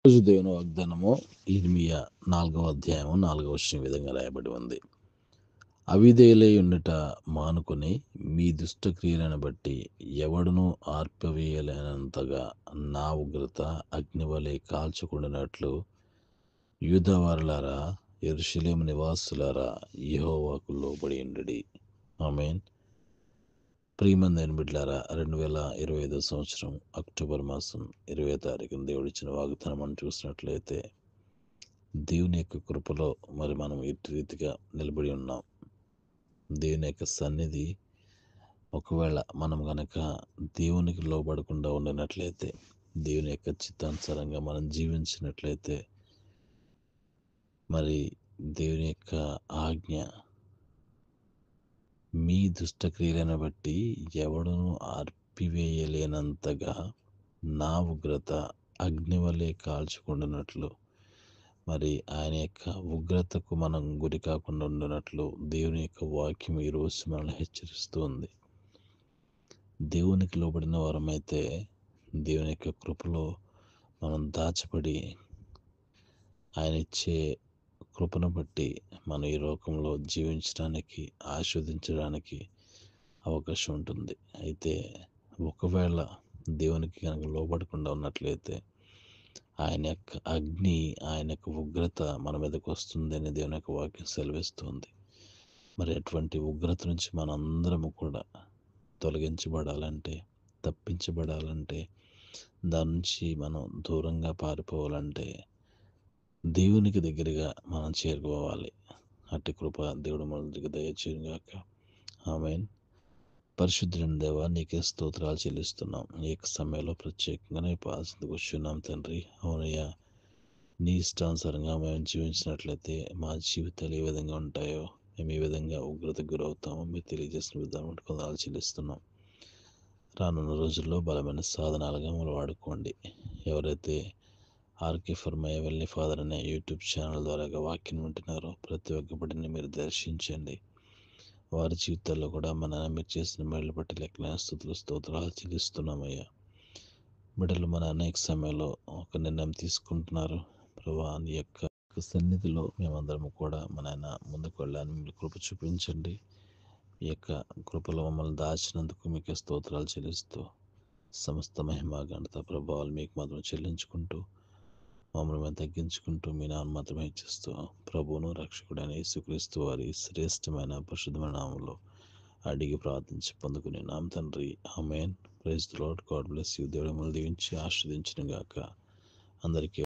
రోజు దేవుని వాగ్దానము ఇర్మియా 4వ అధ్యాయము 4వ వచనం ఈ విధంగా రాయబడి ఉంది. అవిధేయులై ఉండుట మానుకొని మీ దుష్టక్రియలను బట్టి ఎవడునూ ఆర్పివేయలేనంతగా నా ఉగ్రత అగ్నివలె కాల్చుకుండునట్లు యూదావారులారా, యెరూషలేము నివాసులారా, యెహోవాకు లోబడి ఉండుడి. ఆమేన్. ప్రియమైన బిడ్డలారా, 2025 సంవత్సరం అక్టోబర్ మాసం 20వ తారీఖున దేవుడిచ్చిన వాగ్దానం మనం చూసినట్లయితే దేవుని యొక్క కృపలో మనం ఇటు రీతిగా నిలబడి ఉన్నాం. దేవుని యొక్క సన్నిధి ఒకవేళ మనం గనక దేవునికి లోబడకుండా ఉండినట్లయితే, దేవుని యొక్క చిత్తానుసారంగా మనం జీవించినట్లయితే దేవుని యొక్క ఆజ్ఞ మీ దుష్టక్రియలను బట్టి ఎవడును ఆర్పివేయలేనంతగా నా ఉగ్రత అగ్నివలె కాల్చుకుంటున్నట్లు ఆయన యొక్క ఉగ్రతకు మనం గురి కాకుండా ఉండినట్లు దేవుని యొక్క వాక్యం ఈరోజు మనల్ని హెచ్చరిస్తూ ఉంది. దేవునికి లోబడిన వారమైతే దేవుని యొక్క కృపలో మనం దాచబడి ఆయన ఇచ్చే కృపను బట్టి మనం ఈ లోకంలో జీవించడానికి, ఆస్వాదించడానికి అవకాశం ఉంటుంది. అయితే ఒకవేళ దేవునికి కనుక లోబడకుండా ఉన్నట్లయితే ఆయన యొక్క అగ్ని, ఆయన యొక్క ఉగ్రత మన మీదకి వస్తుందని దేవుని యొక్క వాక్యం సెలవిస్తుంది. అటువంటి ఉగ్రత నుంచి మనందరము కూడా తొలగించబడాలంటే, తప్పించబడాలంటే, దాని నుంచి మనం దూరంగా పారిపోవాలంటే దేవునికి దగ్గరగా మనం చేరుకోవాలి. అట్టి కృప దేవుడు మనకి దయచేయుగాక. ఆమేన్. పరిశుద్ధుడైన దేవా, నీకే స్తోత్రాలు చెల్లిస్తున్నాం. ఈ యొక్క సమయంలో ప్రత్యేకంగా నీ పాదసన్నిధికి వచ్చున్నాం తండ్రి. అవునయ్యా, నీ ఇష్టానుసారంగా మేము జీవించినట్లయితే మా జీవితాలు ఏ విధంగా ఉంటాయో, మేము ఏ విధంగా ఉగ్రతకు గురవుతామో మీరు తెలియజేసిన విధానం కొందరు చెల్లిస్తున్నాం. రానున్న రోజుల్లో బలమైన సాధనాలుగా మమ్మల్ని వాడుకోండి. ఎవరైతే ark for my heavenly father అనే యూట్యూబ్ ఛానల్ ద్వారా వాక్యం వింటున్నారో ప్రతి ఒక్క బిడ్డని మీరు దర్శించండి. వారి జీవితాల్లో కూడా మీరు చేసిన మేళ్ళు బట్టి లెక్కలేని స్తుతులు, స్తోత్రాలు చెల్లిస్తున్నామయ్యా. బిడ్డలు అనేక సమయంలో ఒక నిర్ణయం తీసుకుంటున్నారు. ప్రభా, నీ యొక్క సన్నిధిలో మేమందరం కూడా ముందుకు వెళ్ళాలని మీరు కృప చూపించండి. ఈ యొక్క కృపలో మమ్మల్ని దాచినందుకు మీకు స్తోత్రాలు చెల్లిస్తూ సమస్త మహిమ ఘనత ప్రభావాలు మీకు మాత్రం చెల్లించుకుంటూ మమ్మల్ని మేము తగ్గించుకుంటూ మీ నామం మాత్రమే ఇచ్చిస్తూ ప్రభువును రక్షకుడైన యేసుక్రీస్తు వారి శ్రేష్టమైన పరిశుద్ధమైన నామంలో అడిగి ప్రార్థించి పొందుకునే నామ తండ్రి. Amen. Praise the Lord. God bless you. దేవుడు మిమ్మల్ని దీవించి ఆశీర్వదించును గాక. అందరికీ